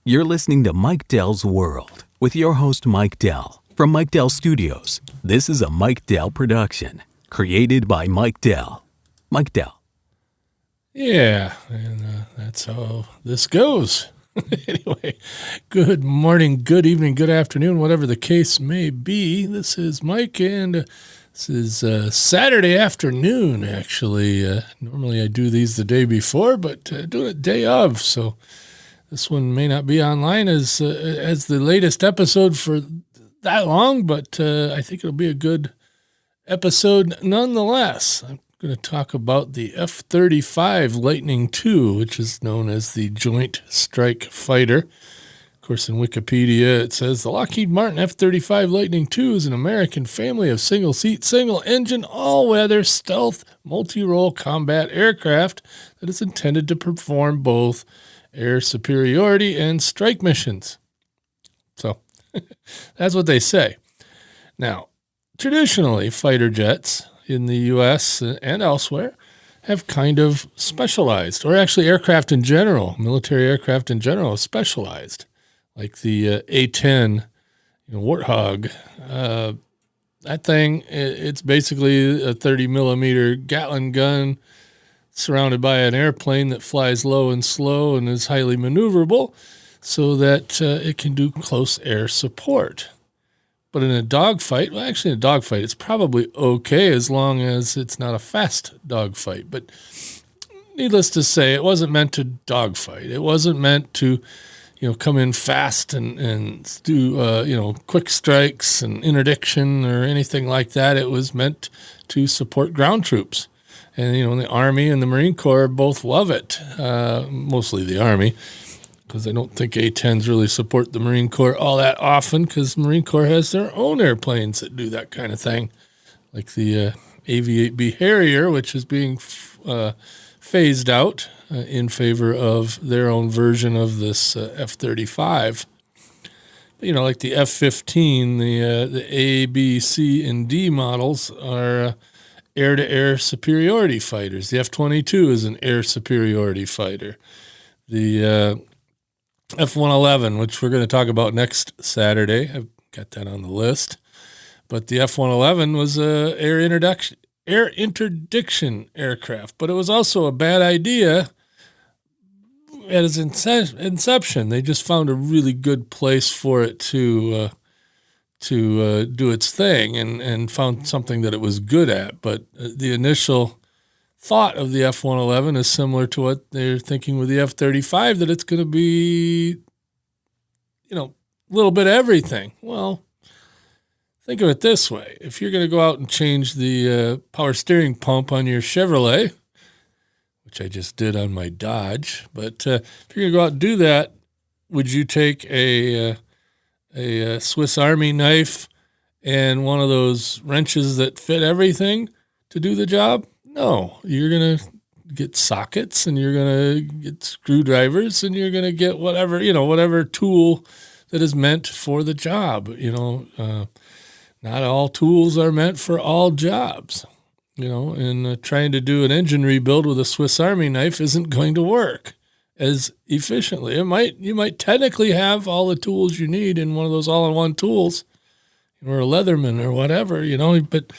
You're listening to Mike Dell's World with your host, Mike Dell. From Mike Dell Studios, this is a Mike Dell production, created by Mike Dell. Mike Dell. Yeah, and that's how this goes. Anyway, good morning, good evening, good afternoon, whatever the case may be. This is Mike, and this is Saturday afternoon, actually. Normally I do these the day before, but doing it day of, so this one may not be online as the latest episode for that long, but I think it'll be a good episode nonetheless. I'm going to talk about the F-35 Lightning II, which is known as the Joint Strike Fighter. Of course, in Wikipedia, it says the Lockheed Martin F-35 Lightning II is an American family of single-seat, single-engine, all-weather, stealth, multi-role combat aircraft that is intended to perform both air superiority and strike missions. So that's what they say. Now, traditionally, fighter jets in the U.S. and elsewhere have kind of specialized, or actually aircraft in general, military aircraft in general, have specialized, like the A-10 Warthog. That thing, it's basically a 30 millimeter Gatling gun surrounded by an airplane that flies low and slow and is highly maneuverable so that it can do close air support. But in a dogfight, well, actually in a dogfight, it's probably okay as long as it's not a fast dogfight. But needless to say, it wasn't meant to dogfight. It wasn't meant to, come in fast and do, quick strikes and interdiction or anything like that. It was meant to support ground troops. And, the Army and the Marine Corps both love it, mostly the Army, because I don't think A-10s really support the Marine Corps all that often, because the Marine Corps has their own airplanes that do that kind of thing, like the AV-8B Harrier, which is being phased out in favor of their own version of this F-35. Like the F-15, the A, B, C, and D models are air-to-air superiority fighters. The F-22 is an air superiority fighter. The F-111, which we're going to talk about next Saturday, I've got that on the list. But the F-111 was a air interdiction aircraft, but it was also a bad idea at its inception. They just found a really good place for it to do its thing and found something that it was good at. But the initial thought of the F-111 is similar to what they're thinking with the F-35, that it's going to be, a little bit of everything. Well, think of it this way. If you're going to go out and change the power steering pump on your Chevrolet, which I just did on my Dodge, but if you're going to go out and do that, would you take a Swiss Army knife and one of those wrenches that fit everything to do the job? No, you're going to get sockets and you're going to get screwdrivers and you're going to get whatever tool that is meant for the job. Not all tools are meant for all jobs, and trying to do an engine rebuild with a Swiss Army knife isn't going to work as efficiently. You might technically have all the tools you need in one of those all-in-one tools, or a Leatherman or whatever, but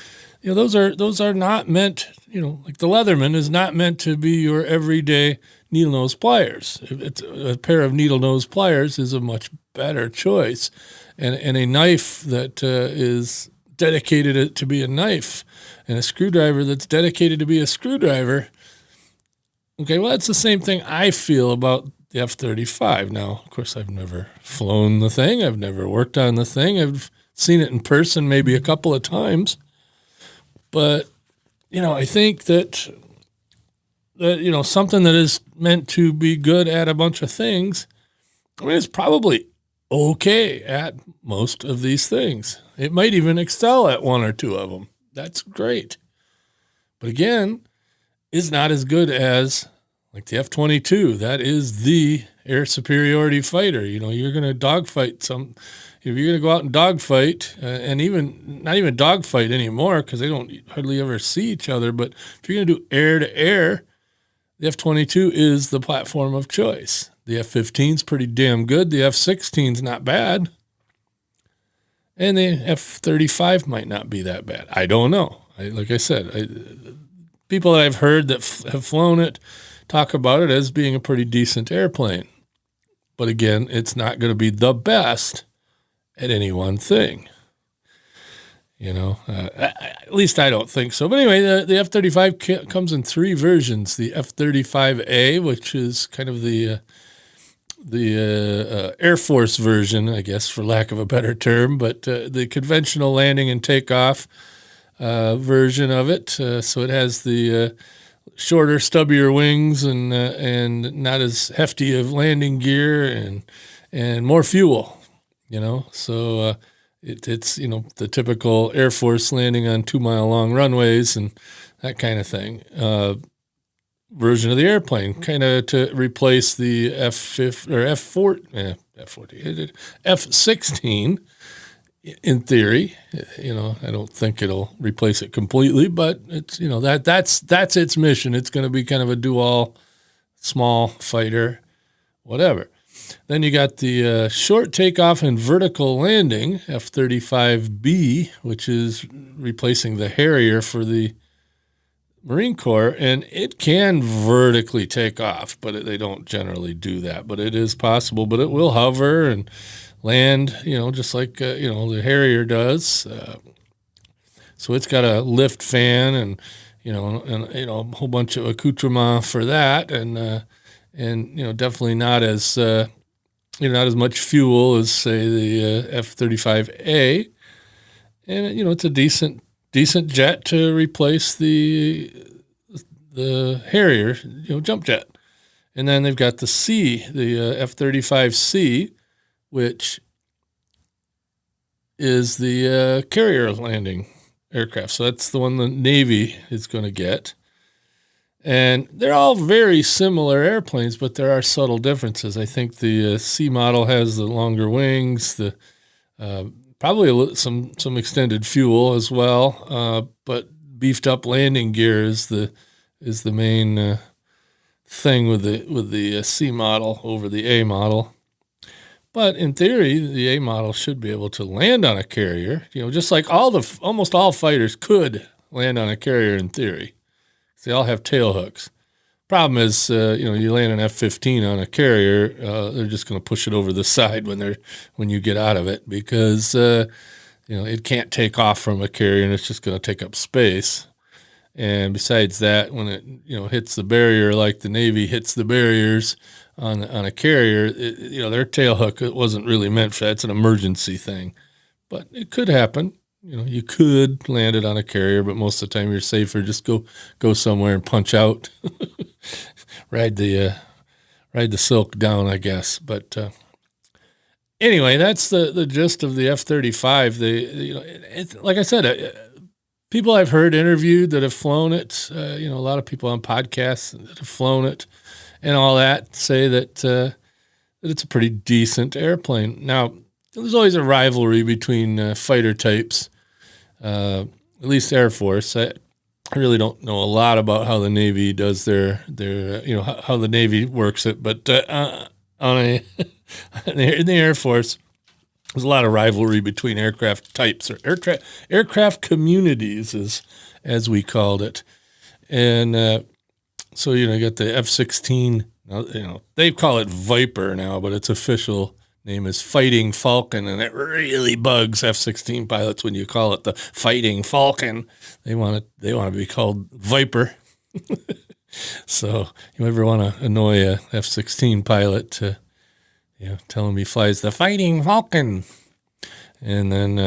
those are not meant, like the Leatherman is not meant to be your everyday needle nose pliers. It's a pair of needle nose pliers is a much better choice, and a knife that is dedicated to be a knife, and a screwdriver that's dedicated to be a screwdriver. Okay, well, that's the same thing I feel about the F-35. Now, of course, I've never flown the thing. I've never worked on the thing. I've seen it in person maybe a couple of times. But, I think that something that is meant to be good at a bunch of things, it's probably okay at most of these things. It might even excel at one or two of them. That's great. But again, is not as good as like the F-22. That is the air superiority fighter. You're going to dogfight if you're going to go out and dogfight, and not even dogfight anymore because they don't hardly ever see each other, but if you're going to do air to air, the F-22 is the platform of choice. The F-15's pretty damn good. The F-16's not bad. And the F-35 might not be that bad. I don't know. Like I said, people that I've heard that have flown it talk about it as being a pretty decent airplane. But again, it's not going to be the best at any one thing. At least I don't think so. But anyway, the F-35 comes in 3 versions. The F-35A, which is kind of the Air Force version, I guess, for lack of a better term, but the conventional landing and takeoff version of it. So it has the shorter, stubbier wings and not as hefty of landing gear and more fuel. So it's the typical Air Force landing on 2-mile-long runways and that kind of thing. Version of the airplane, kind of to replace the F-16 in theory. I don't think it'll replace it completely, but it's that's its mission. It's going to be kind of a dual small fighter, whatever. Then you got the short takeoff and vertical landing F-35B, which is replacing the Harrier for the Marine Corps, and it can vertically take off, but they don't generally do that. But it is possible, but it will hover and land, just like, the Harrier does. So it's got a lift fan and a whole bunch of accoutrement for that. And definitely not as, not as much fuel as, say, the F-35A. And, it's a decent jet to replace the Harrier, jump jet. And then they've got the F-35C, which is the carrier landing aircraft. So that's the one the Navy is going to get. And they're all very similar airplanes, but there are subtle differences. I think the C model has the longer wings, probably some extended fuel as well, but beefed up landing gear is the main thing with the C model over the A model. But in theory, the A model should be able to land on a carrier. Just like almost all fighters could land on a carrier in theory. They all have tail hooks. Problem is, you land an F-15 on a carrier, they're just going to push it over the side when you get out of it because it can't take off from a carrier and it's just going to take up space. And besides that, when it hits the barrier like the Navy hits the barriers on a carrier, their tail hook wasn't really meant for that. It's an emergency thing, but it could happen. You could land it on a carrier, but most of the time you're safer. Just go somewhere and punch out, ride the silk down, I guess. But anyway, that's the gist of the F-35. Like I said, people I've heard interviewed that have flown it. A lot of people on podcasts that have flown it, and all that say that it's a pretty decent airplane. Now, there's always a rivalry between fighter types. At least Air Force. I really don't know a lot about how the Navy does their how the Navy works it, but in the Air Force, there's a lot of rivalry between aircraft types or aircraft communities, as we called it, and so you got the F-16. They call it Viper now, but its official name is Fighting Falcon, and it really bugs F-16 pilots when you call it the Fighting Falcon. They want to be called Viper. So you ever want to annoy a F-16 pilot to tell him he flies the Fighting Falcon. And then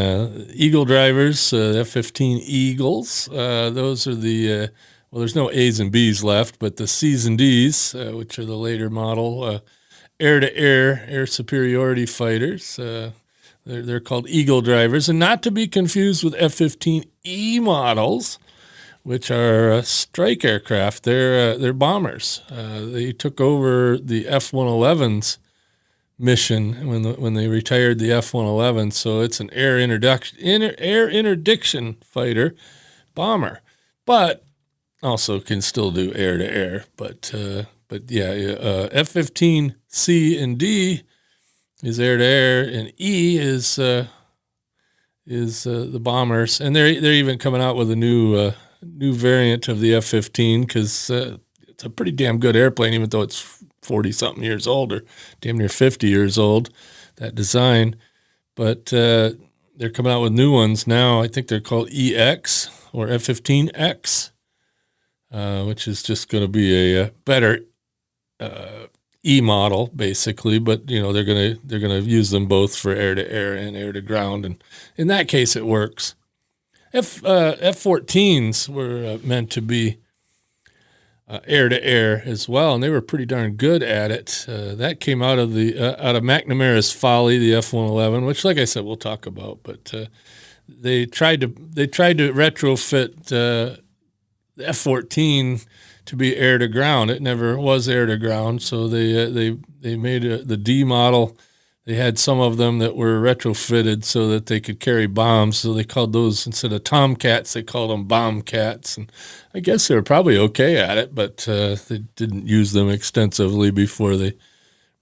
Eagle drivers, F-15 Eagles. Those are the there's no A's and B's left, but the C's and D's, which are the later model air-to-air, air superiority fighters. They're called Eagle drivers, and not to be confused with F-15E models, which are strike aircraft. They're bombers. They took over the F-111's mission when they retired the F-111. So it's an air interdiction fighter bomber, but also can still do air-to-air, but But yeah, F-15C and D is air-to-air, and E is the bombers, and they're even coming out with a new variant of the F-15 because it's a pretty damn good airplane, even though it's 40-something years old or damn near 50 years old, that design. But they're coming out with new ones now. I think they're called EX or F-15X, which is just going to be a better E model, basically. But they're gonna use them both for air to air and air to ground, and in that case, it works. F-14s were meant to be air to air as well, and they were pretty darn good at it. That came out of McNamara's Folly, the F-111, which, like I said, we'll talk about. But they tried to retrofit the F-14 to be air to ground. It never was air to ground, so they made the D model. They had some of them that were retrofitted so that they could carry bombs. So they called those, instead of Tomcats, they called them Bombcats. And I guess they were probably okay at it, but they didn't use them extensively before they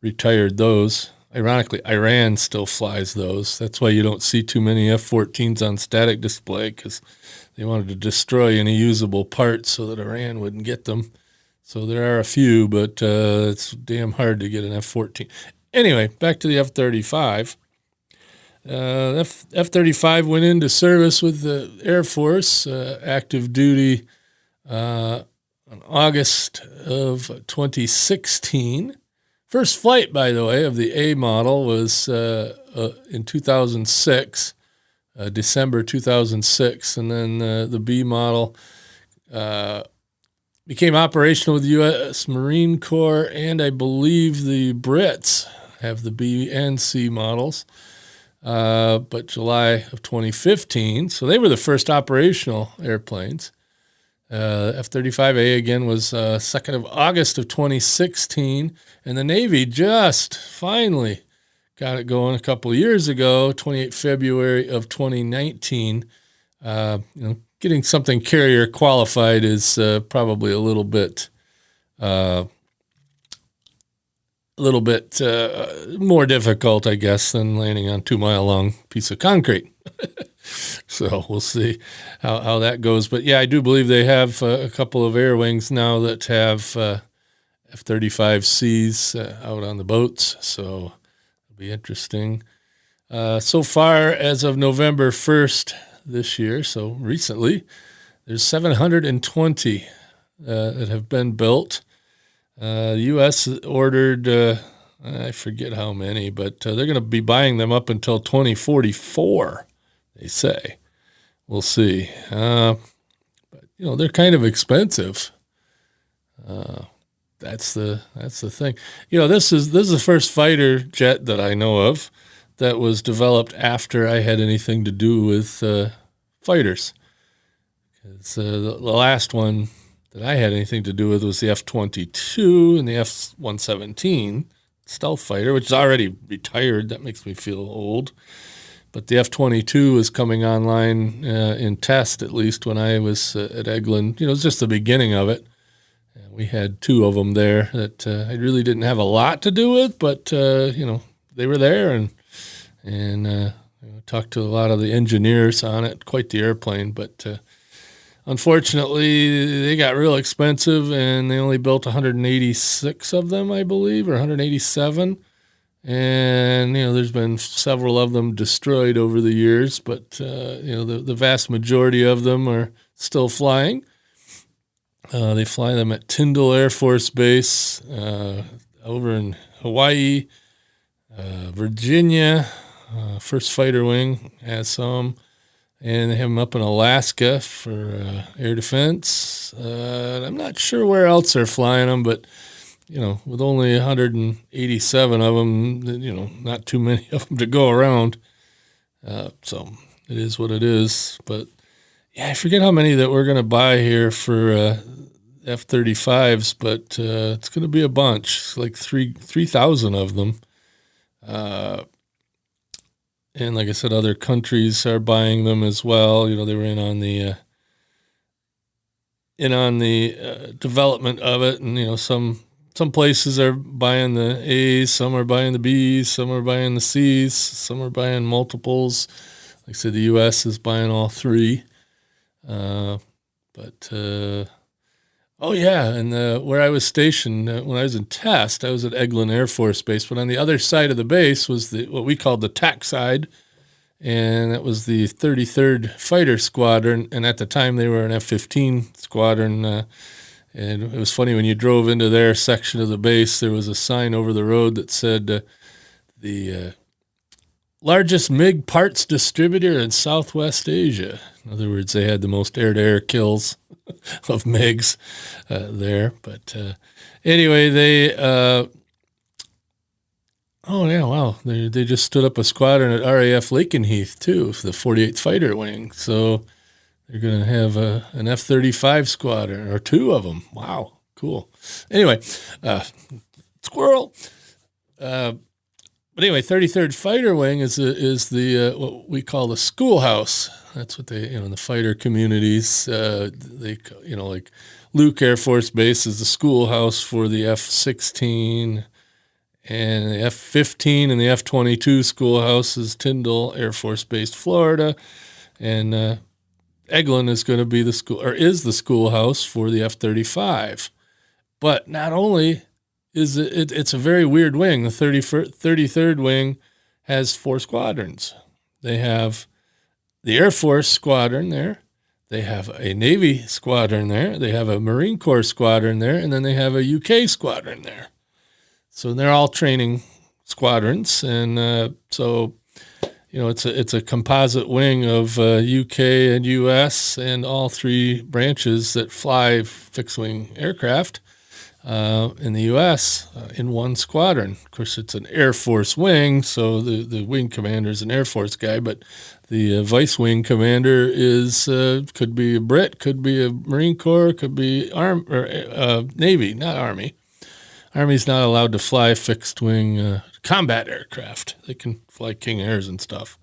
retired those. Ironically, Iran still flies those. That's why you don't see too many F-14s on static display, because they wanted to destroy any usable parts so that Iran wouldn't get them. So there are a few, but it's damn hard to get an F-14. Anyway, back to the F-35. F-35 went into service with the Air Force, active duty, on August of 2016. First flight, by the way, of the A model was in 2006, December 2006, and then the B model became operational with the U.S. Marine Corps, and I believe the Brits have the B and C models, but July of 2015. So they were the first operational airplanes. F-35A, again, was 2nd of August of 2016, and the Navy just finally got it going a couple of years ago, 28 February of 2019. Getting something carrier qualified is probably a little bit more difficult, I guess, than landing on 2-mile-long piece of concrete. So we'll see how that goes. But yeah, I do believe they have a couple of air wings now that have F-35Cs out on the boats. So it'll be interesting. So far, as of November 1st this year, so recently, there's 720 that have been built. The U.S. ordered, I forget how many, but they're going to be buying them up until 2044, they say. We'll see. But, they're kind of expensive. That's the thing. This is the first fighter jet that I know of that was developed after I had anything to do with fighters. Because the last one that I had anything to do with was the F-22 and the F-117 stealth fighter, which is already retired. That makes me feel old. But the F-22 was coming online in test, at least when I was at Eglin. It was just the beginning of it. We had 2 of them there that I really didn't have a lot to do with, but they were there, and talked to a lot of the engineers on it. Quite the airplane, but unfortunately, they got real expensive, and they only built 186 of them, I believe, or 187. And, there's been several of them destroyed over the years, but, the vast majority of them are still flying. They fly them at Tyndall Air Force Base over in Hawaii, Virginia. First Fighter Wing has some, and they have them up in Alaska for air defense. I'm not sure where else they're flying them, but with only 187 of them, not too many of them to go around. So it is what it is. But yeah, I forget how many that we're going to buy here for F-35s, but it's going to be a bunch. It's like 3,000 of them. And like I said, other countries are buying them as well. They were in on the development of it, and some some places are buying the A's, some are buying the B's, some are buying the C's, some are buying multiples. Like I said, the U.S. is buying all three. Oh yeah, and where I was stationed when I was in test, I was at Eglin Air Force Base, but on the other side of the base was what we called the TAC side, and that was the 33rd Fighter Squadron, and at the time they were an F-15 squadron, and it was funny when you drove into their section of the base, there was a sign over the road that said the largest MiG parts distributor in Southwest Asia. In other words, they had the most air-to-air kills of MiGs there. But anyway, they they just stood up a squadron at RAF Lakenheath too, for the 48th Fighter Wing. So they're going to have an F-35 squadron, or two of them. Wow, cool. Anyway, squirrel. But anyway, 33rd Fighter Wing is the what we call the schoolhouse. That's what they, in the fighter communities, like Luke Air Force Base is the schoolhouse for the F-16, and the F-15 and the F-22 schoolhouse is Tyndall Air Force Base, Florida, and Eglin is going to be is the schoolhouse for the F-35. But not only it's a very weird wing. The 33rd Wing has 4 squadrons. They have the Air Force squadron there. They have a Navy squadron there. They have a Marine Corps squadron there. And then they have a UK squadron there. So they're all training squadrons. And so it's a composite wing of UK and US and all 3 branches that fly fixed-wing aircraft. In the U.S. In one squadron. Of course, it's an Air Force wing, so the wing commander is an Air Force guy, but the vice wing commander could be a Brit, could be a Marine Corps, could be Navy, not Army. Army's not allowed to fly fixed-wing combat aircraft. They can fly King Airs and stuff.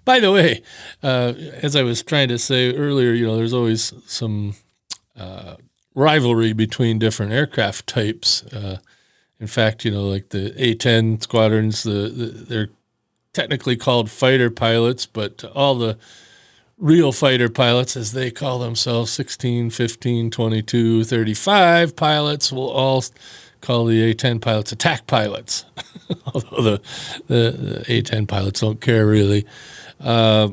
By the way, as I was trying to say earlier, there's always some rivalry between different aircraft types. In fact, like the A-10 squadrons, they're technically called fighter pilots, but all the real fighter pilots, as they call themselves, 16, 15, 22, 35 pilots, will all call the A-10 pilots attack pilots, although the A-10 pilots don't care really. But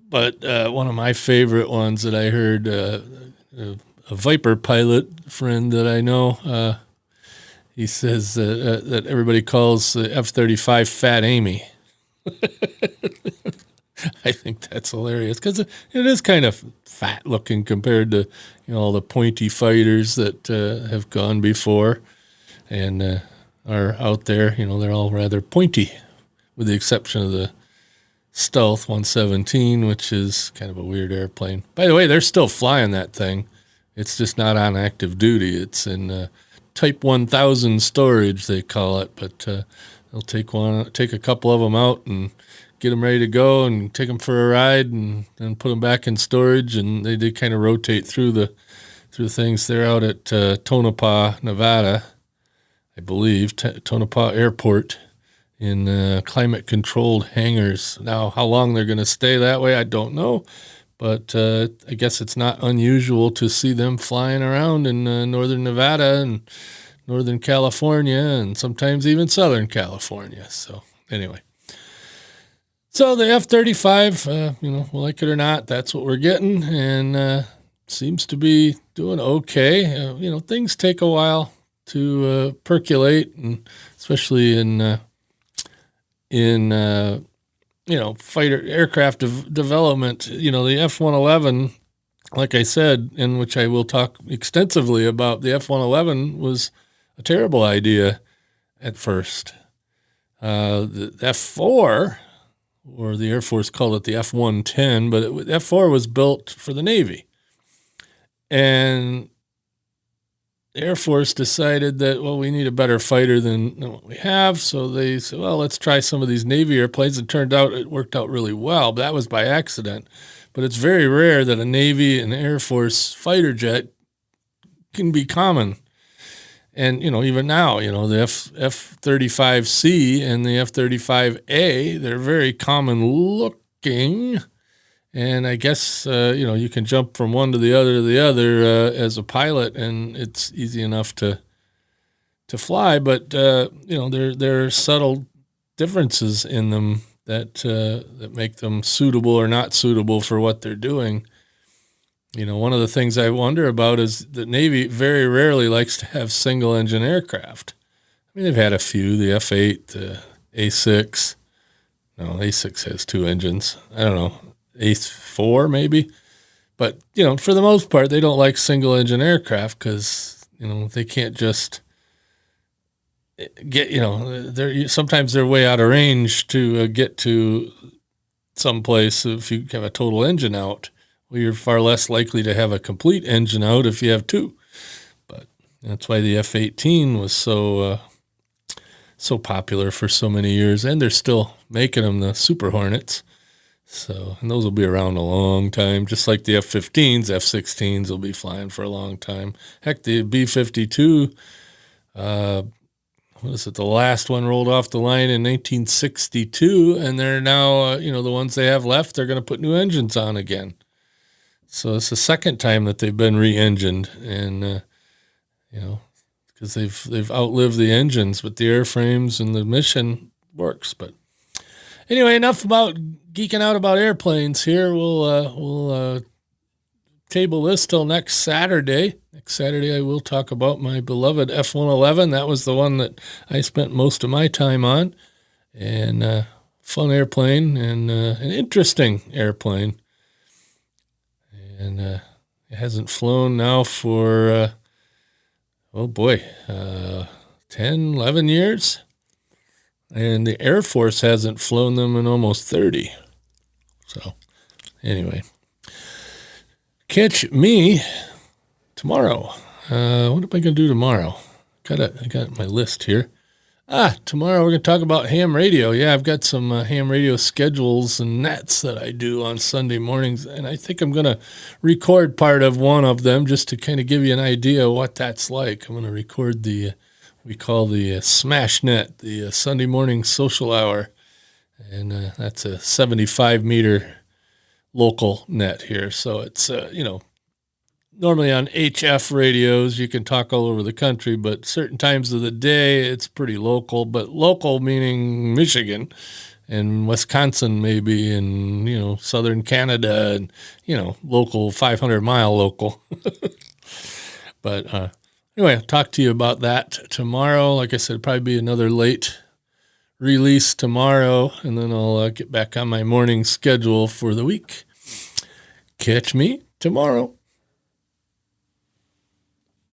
one of my favorite ones that I heard, a Viper pilot friend that I know, he says that everybody calls the F-35 Fat Amy. I think that's hilarious because it is kind of fat looking compared to all the pointy fighters that have gone before and are out there. They're all rather pointy, with the exception of the Stealth 117, which is kind of a weird airplane. By the way, they're still flying that thing. It's just not on active duty. It's in Type 1000 storage, they call it. But they'll take a couple of them out and get them ready to go and take them for a ride and then put them back in storage. And they kind of rotate through the things. They're out at Tonopah, Nevada, I believe, Tonopah Airport, in climate-controlled hangars. Now, how long they're going to stay that way, I don't know. But I guess it's not unusual to see them flying around in northern Nevada and northern California and sometimes even southern California. So anyway. So the F-35, like it or not, that's what we're getting. And seems to be doing okay. Things take a while to percolate, and especially in fighter aircraft development. The F-111, like I said, in which I will talk extensively about, the F-111 was a terrible idea at first. The F-4, or the Air Force called it the F-110, but F-4 was built for the Navy. And the Air Force decided that, we need a better fighter than what we have. So they said, let's try some of these Navy airplanes. It turned out it worked out really well, but that was by accident. But it's very rare that a Navy and Air Force fighter jet can be common. And, even now, the F-35C and the F-35A, they're very common looking. And I guess, you can jump from one to the other as a pilot, and it's easy enough to fly. But, there are subtle differences in them that make them suitable or not suitable for what they're doing. One of the things I wonder about is the Navy very rarely likes to have single engine aircraft. I mean, they've had a few, the F-8, the A-6. No, A-6 has two engines. I don't know, A-4 maybe. But, for the most part, they don't like single engine aircraft because, they can't just get, sometimes they're way out of range to get to someplace if you have a total engine out. Well, you're far less likely to have a complete engine out if you have two. But that's why the F-18 was so popular for so many years, and they're still making them, the Super Hornets. So, and those will be around a long time, just like the F-15s. F-16s will be flying for a long time. Heck, the B-52, the last one rolled off the line in 1962, and they're now, the ones they have left, they're going to put new engines on again. So it's the second time that they've been re-engined, and because they've outlived the engines, but the airframes and the mission works. But anyway, enough about geeking out about airplanes here. We'll table this till next Saturday. Next Saturday, I will talk about my beloved F-111. That was the one that I spent most of my time on, and fun airplane and an interesting airplane. And it hasn't flown now for, 10, 11 years. And the Air Force hasn't flown them in almost 30. So anyway, catch me tomorrow. What am I going to do tomorrow? I got my list here. Tomorrow we're going to talk about ham radio. Yeah, I've got some ham radio schedules and nets that I do on Sunday mornings, and I think I'm going to record part of one of them just to kind of give you an idea of what that's like. I'm going to record we call the Smash Net, the Sunday morning social hour, and that's a 75-meter local net here. So it's, normally on HF radios, you can talk all over the country, but certain times of the day, it's pretty local. But local meaning Michigan and Wisconsin, maybe, and, southern Canada, and, local, 500-mile local. But anyway, I'll talk to you about that tomorrow. Like I said, probably be another late release tomorrow, and then I'll get back on my morning schedule for the week. Catch me tomorrow.